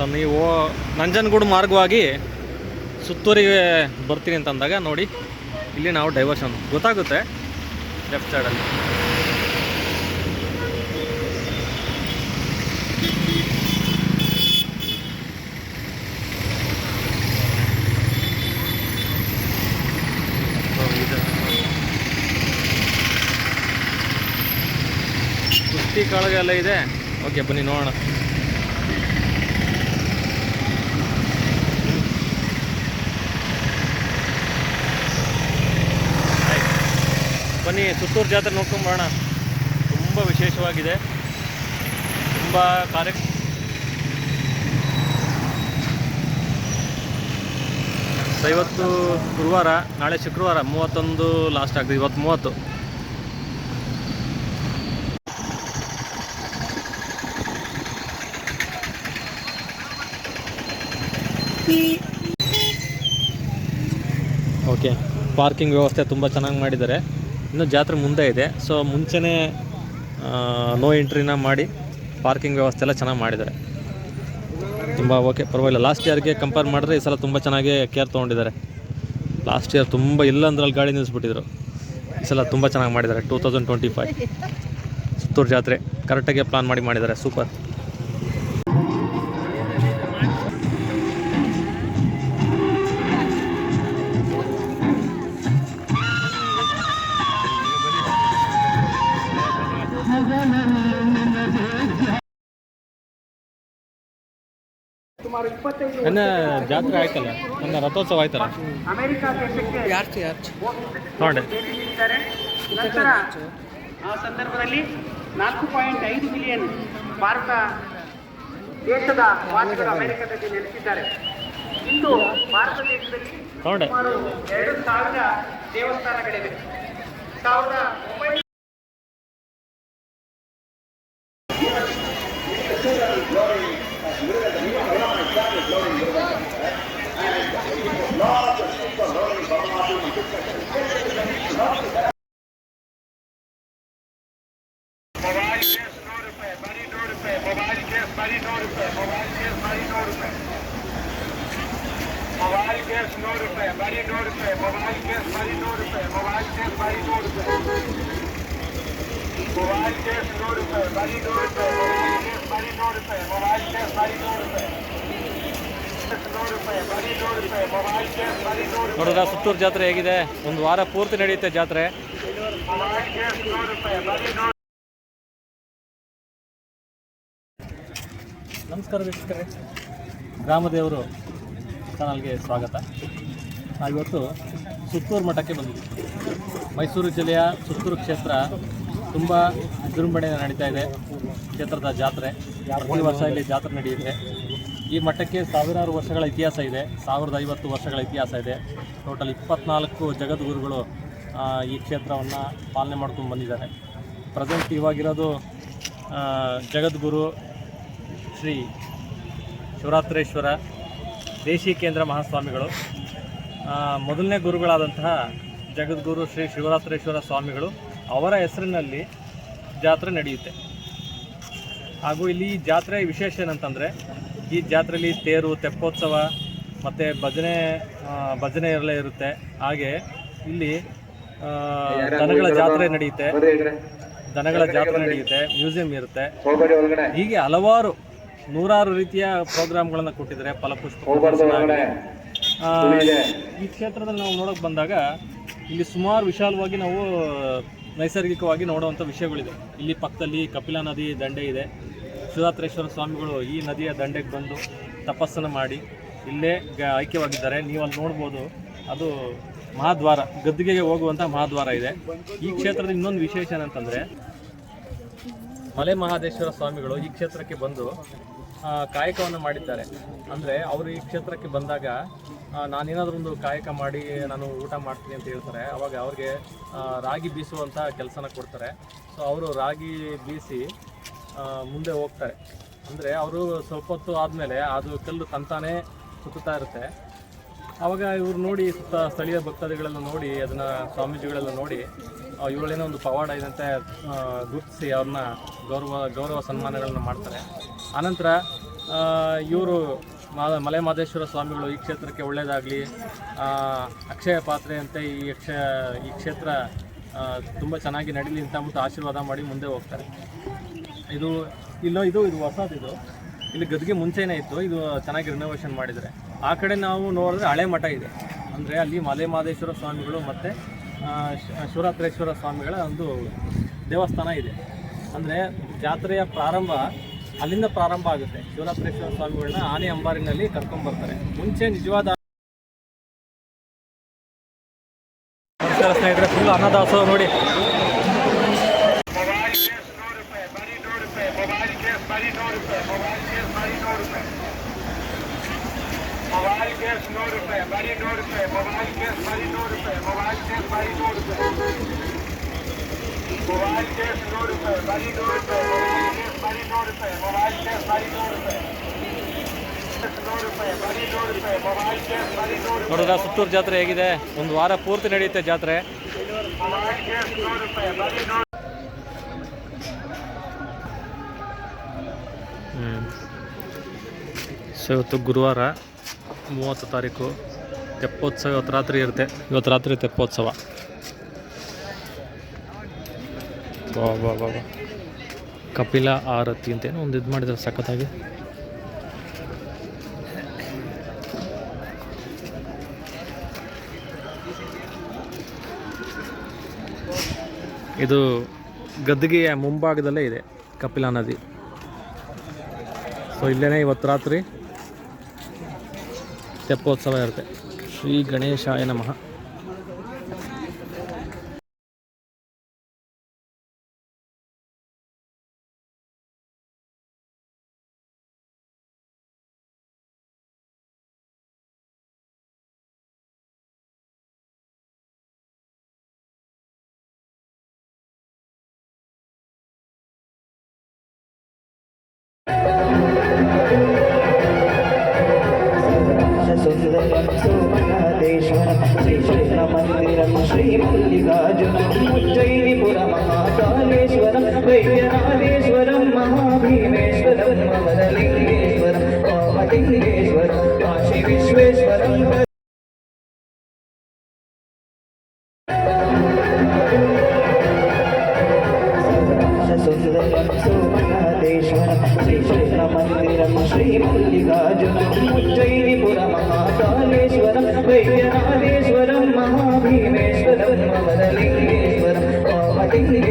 So ನೀವು ನಂಜನಗೂಡು ಮಾರ್ಗವಾಗಿ ಸುತ್ತೂರಿಗೆ ಬರ್ತೀನಿ ಅಂತಂದಾಗ ನೋಡಿ ಇಲ್ಲಿ ನಾವು ಡೈವರ್ಷನ್ ಗೊತ್ತಾಗುತ್ತೆ ಲೆಫ್ಟ್ ಸೈಡಲ್ಲಿ. ಕುಸ್ತಿ ಕಾಳಗೆಲ್ಲ ಇದೆ. ಓಕೆ ಬನ್ನಿ ನೋಡೋಣ. ಬನ್ನಿ ಸುತ್ತೂರು ಜಾತ್ರೆ ನೋಡ್ಕೊಂಬರೋಣ. ತುಂಬ ವಿಶೇಷವಾಗಿದೆ. ತುಂಬ ಇವತ್ತು ಗುರುವಾರ, ನಾಳೆ ಶುಕ್ರವಾರ 31 ಲಾಸ್ಟ್ ಆಗ್ತದೆ. ಇವತ್ತು 30. ಓಕೆ, ಪಾರ್ಕಿಂಗ್ ವ್ಯವಸ್ಥೆ ತುಂಬ ಚೆನ್ನಾಗಿ ಮಾಡಿದ್ದಾರೆ. ಇನ್ನೂ ಜಾತ್ರೆ ಮುಂದೆ ಇದೆ, ಸೊ ಮುಂಚೆನೇ ನೋ ಎಂಟ್ರಿನ ಮಾಡಿ ಪಾರ್ಕಿಂಗ್ ವ್ಯವಸ್ಥೆ ಎಲ್ಲ ಚೆನ್ನಾಗಿ ಮಾಡಿದ್ದಾರೆ. ತುಂಬ ಓಕೆ, ಪರವಾಗಿಲ್ಲ. ಲಾಸ್ಟ್ ಇಯರ್ಗೆ ಕಂಪೇರ್ ಮಾಡಿದ್ರೆ ಈ ಸಲ ತುಂಬ ಚೆನ್ನಾಗಿ ಕೇರ್ ತೊಗೊಂಡಿದ್ದಾರೆ. ಲಾಸ್ಟ್ ಇಯರ್ ತುಂಬ ಇಲ್ಲ ಅಂದ್ರಲ್ಲಿ ಗಾಡಿ ನಿಲ್ಲಿಸ್ಬಿಟ್ಟಿದ್ರು. ಈ ಸಲ ತುಂಬ ಚೆನ್ನಾಗಿ ಮಾಡಿದ್ದಾರೆ. 2025 ಸುತ್ತೂರು ಜಾತ್ರೆ ಕರೆಕ್ಟಾಗಿ ಪ್ಲಾನ್ ಮಾಡಿದ್ದಾರೆ. ಸೂಪರ್. ನನ್ನ ಜಾತ್ರೆ ಆಯ್ತಲ್ಲ, ನನ್ನ ರಥೋತ್ಸವ ಆಯ್ತಲ್ಲ ನೋಡಿ. ನಂತರ ಆ ಸಂದರ್ಭದಲ್ಲಿ 4.5 ಮಿಲಿಯನ್ ಭಾರತ ದೇಶದ ವಾಸಿಗಳು ಅಮೆರಿಕದಲ್ಲಿ ನೆಲೆಸಿದ್ದಾರೆ. ಇಂದು ಭಾರತ ದೇಶದಲ್ಲಿ ಸುಮಾರು 2,000 ದೇವಸ್ಥಾನಗಳಿವೆ. 1900 ನೋಡಿದ್ರ ಸುತ್ತೂರು ಜಾತ್ರೆ ಹೇಗಿದೆ. ಒಂದು ವಾರ ಪೂರ್ತಿ ನಡೆಯುತ್ತೆ ಜಾತ್ರೆ. ನಮಸ್ಕಾರ ವೀಕ್ಷಕರೇ, ಗ್ರಾಮದೇವರು ಚಾನಲ್ಗೆ ಸ್ವಾಗತ. ನಾವಿವತ್ತು ಸುತ್ತೂರು ಮಠಕ್ಕೆ ಬಂದಿದ್ದೀವಿ. ಮೈಸೂರು ಜಿಲ್ಲೆಯ ಸುತ್ತೂರು ಕ್ಷೇತ್ರ ತುಂಬ ವಿಜೃಂಭಣೆಯಿಂದ ನಡೀತಾ ಇದೆ. ಕ್ಷೇತ್ರದ ಜಾತ್ರೆ ಪ್ರತಿ ವರ್ಷ ಇಲ್ಲಿ ಜಾತ್ರೆ ನಡೆಯುತ್ತೆ. ಈ ಮಠಕ್ಕೆ ಸಾವಿರಾರು ವರ್ಷಗಳ ಇತಿಹಾಸ ಇದೆ. 1050 ವರ್ಷಗಳ ಇತಿಹಾಸ ಇದೆ. ಟೋಟಲ್ 24 ಜಗದ್ಗುರುಗಳು ಈ ಕ್ಷೇತ್ರವನ್ನು ಪಾಲನೆ ಮಾಡ್ಕೊಂಡು ಬಂದಿದ್ದಾರೆ. ಪ್ರೆಸೆಂಟ್ ಇವಾಗಿರೋದು ಜಗದ್ಗುರು ಶ್ರೀ ಶಿವರಾತ್ರೇಶ್ವರ ದೇಶಿಕೇಂದ್ರ ಮಹಾಸ್ವಾಮಿಗಳು. ಮೊದಲನೇ ಗುರುಗಳಾದಂತಹ ಜಗದ್ಗುರು ಶ್ರೀ ಶಿವರಾತ್ರೇಶ್ವರ ಸ್ವಾಮಿಗಳು ಅವರ ಹೆಸರಿನಲ್ಲಿ ಜಾತ್ರೆ ನಡೆಯುತ್ತೆ. ಹಾಗೂ ಇಲ್ಲಿ ಜಾತ್ರೆ ವಿಶೇಷ ಏನಂತಂದರೆ, ಈ ಜಾತ್ರೆಯಲ್ಲಿ ತೇರು, ತೆಪ್ಪೋತ್ಸವ ಮತ್ತು ಭಜನೆ ಎಲ್ಲ ಇರುತ್ತೆ. ಹಾಗೆ ಇಲ್ಲಿ ದನಗಳ ಜಾತ್ರೆ ನಡೆಯುತ್ತೆ, ಮ್ಯೂಸಿಯಂ ಇರುತ್ತೆ. ಹೀಗೆ ಹಲವಾರು ನೂರಾರು ರೀತಿಯ ಪ್ರೋಗ್ರಾಮ್ಗಳನ್ನು ಕೊಟ್ಟಿದ್ದಾರೆ. ಫಲಪುಷ್ಪ ಈ ಕ್ಷೇತ್ರದಲ್ಲಿ ನಾವು ನೋಡೋಕೆ ಬಂದಾಗ ಇಲ್ಲಿ ಸುಮಾರು ವಿಶಾಲವಾಗಿ ನಾವು ನೈಸರ್ಗಿಕವಾಗಿ ನೋಡುವಂಥ ವಿಷಯಗಳಿದೆ. ಇಲ್ಲಿ ಪಕ್ಕದಲ್ಲಿ ಕಪಿಲಾ ನದಿ ದಂಡೆ ಇದೆ. ಶಿವರಾತ್ರೇಶ್ವರ ಸ್ವಾಮಿಗಳು ಈ ನದಿಯ ದಂಡೆಗೆ ಬಂದು ತಪಸ್ಸನ್ನು ಮಾಡಿ ಇಲ್ಲೇ ಐಕ್ಯವಾಗಿದ್ದಾರೆ. ನೀವು ಅಲ್ಲಿ ನೋಡ್ಬೋದು, ಅದು ಮಹಾದ್ವಾರ, ಗದ್ದಿಗೆಗೆ ಹೋಗುವಂಥ ಮಹಾದ್ವಾರ ಇದೆ. ಈ ಕ್ಷೇತ್ರದ ಇನ್ನೊಂದು ವಿಶೇಷ ಏನಂತಂದರೆ, ಮಲೆ ಮಹಾದೇಶ್ವರ ಸ್ವಾಮಿಗಳು ಈ ಕ್ಷೇತ್ರಕ್ಕೆ ಬಂದು ಕಾಯಕವನ್ನು ಮಾಡಿದ್ದಾರೆ. ಅಂದರೆ ಅವರು ಈ ಕ್ಷೇತ್ರಕ್ಕೆ ಬಂದಾಗ ನಾನೇನಾದರೂ ಒಂದು ಕಾಯಕ ಮಾಡಿ ನಾನು ಊಟ ಮಾಡ್ತೀನಿ ಅಂತ ಹೇಳ್ತಾರೆ. ಅವಾಗ ಅವ್ರಿಗೆ ರಾಗಿ ಬೀಸುವಂಥ ಕೆಲಸನ ಕೊಡ್ತಾರೆ. ಸೊ ಅವರು ರಾಗಿ ಬೀಸಿ ಮುಂದೆ ಹೋಗ್ತಾರೆ. ಅಂದರೆ ಅವರು ಸ್ವಲ್ಪ ಹೊತ್ತು ಆದಮೇಲೆ ಅದು ಕಲ್ಲು ತಂತಾನೇ ಸುತ್ತಾ ಇರುತ್ತೆ. ಆವಾಗ ಇವ್ರು ನೋಡಿ, ಸ್ಥಳೀಯ ಭಕ್ತಾದಿಗಳೆಲ್ಲ ನೋಡಿ, ಅದನ್ನು ಸ್ವಾಮೀಜಿಗಳೆಲ್ಲ ನೋಡಿ ಇವಳೇನೋ ಒಂದು ಪವಾಡ ಇದಂತೆ ಗುರುತಿಸಿ ಅವ್ರನ್ನ ಗೌರವ ಸನ್ಮಾನಗಳನ್ನ ಮಾಡ್ತಾರೆ. ಆನಂತರ ಇವರು ಮಲೆ ಮಹದೇಶ್ವರ ಸ್ವಾಮಿಗಳು ಈ ಕ್ಷೇತ್ರಕ್ಕೆ ಒಳ್ಳೆಯದಾಗಲಿ, ಅಕ್ಷಯ ಪಾತ್ರೆ ಅಂತ ಈ ಕ್ಷೇತ್ರ ತುಂಬ ಚೆನ್ನಾಗಿ ನಡೀಲಿ ಅಂತ ಅಂದ್ಬಿಟ್ಟು ಆಶೀರ್ವಾದ ಮಾಡಿ ಮುಂದೆ ಹೋಗ್ತಾರೆ. ಇದು ಹೊಸದಿದು. ಇಲ್ಲಿ ಗದ್ಗೆ ಮುಂಚೆನೇ ಇತ್ತು, ಇದು ಚೆನ್ನಾಗಿ ರಿನೋವೇಷನ್ ಮಾಡಿದ್ದಾರೆ. ಆ ಕಡೆ ನಾವು ನೋಡಿದ್ರೆ ಹಳೆ ಮಠ ಇದೆ, ಅಂದರೆ ಅಲ್ಲಿ ಮಲೆ ಮಹದೇಶ್ವರ ಸ್ವಾಮಿಗಳು ಮತ್ತು ಶಿವರಾತ್ರೇಶ್ವರ ಸ್ವಾಮಿಗಳ ಒಂದು ದೇವಸ್ಥಾನ ಇದೆ. ಅಂದರೆ ಜಾತ್ರೆಯ ಪ್ರಾರಂಭ ಅಲ್ಲಿಂದ ಪ್ರಾರಂಭ ಆಗುತ್ತೆ. ಶಿವರಾತ್ರೇಶ್ವರ ಸ್ವಾಮಿಗಳನ್ನ ಆನೆ ಅಂಬಾರಿನಲ್ಲಿ ಕರ್ಕೊಂಡ್ಬರ್ತಾರೆ. ಮುಂಚೆ ನಿಜವಾದ ನಮಸ್ಕಾರ ಸ್ನೇಹಿತರೆ, ಫುಲ್ ಅನ್ನದಾಸೋಹ ನೋಡಿ. ನೋಡಿದ್ರ ಸುತ್ತೂರು ಜಾತ್ರೆ ಹೇಗಿದೆ, ಒಂದು ವಾರ ಪೂರ್ತಿ ನಡೆಯುತ್ತೆ ಜಾತ್ರೆ. ಸೊ ಇವತ್ತು ಗುರುವಾರ 30 ತಾರೀಕು, ತೆಪ್ಪೋತ್ಸವ ಇವತ್ತು ರಾತ್ರಿ ಇರುತ್ತೆ. ಇವತ್ತು ರಾತ್ರಿ ತೆಪ್ಪೋತ್ಸವ. ವಾ ಕಪಿಲ ಆರತಿ ಅಂತೇನೋ ಒಂದು ಇದು ಮಾಡಿದ್ದಾರೆ ಸಖತ್ತಾಗಿ. ಇದು ಗದ್ದಿಗೆಯ ಮುಂಭಾಗದಲ್ಲೇ ಇದೆ ಕಪಿಲಾ ನದಿ. ಸೊ ಇಲ್ಲೇ ಇವತ್ತು ರಾತ್ರಿ ತೆಪ್ಪೋತ್ಸವ ಇರುತ್ತೆ. ಶ್ರೀ ಗಣೇಶಾಯ ನಮಃ. ಮಂದಿರಂ ಶ್ರೀ ಮಲ್ಲಿಕಾರ್ಜುನ ಉಜ್ಜಯಿನಿಪುರ ಮಹಾಕಾಲೇಶ್ವರಂ ವೈದ್ಯನಾಥೇಶ್ವರಂ ಮಹಾಭೀಮೇಶ್ವರಂ ಅಮರಲಿಂಗೇಶ್ವರಂ ವಾಮಲಿಂಗೇಶ್ವರಂ ಕಾಶಿ ವಿಶ್ವೇಶ್ವರಂ ಸುಂದರಂ ಸೋಮನಾಥೇಶ್ವರಂ ಮಂದಿರಂ ಶ್ರೀ ಮಲ್ಲಿಕಾರ್ಜುನ ಉಜ್ಜಯಿನಿಪುರ ಮಹಾಕಾಲೇಶ್ವರಂ ವೈದ್ಯನಾಥೇಶ್ವರಂ ಮಹಾಭೀಮೇಶ್ವರಂ ಅಮರಲಿಂಗೇಶ್ವರಂ ವಾಮಲಿಂಗೇಶ್ವರಂ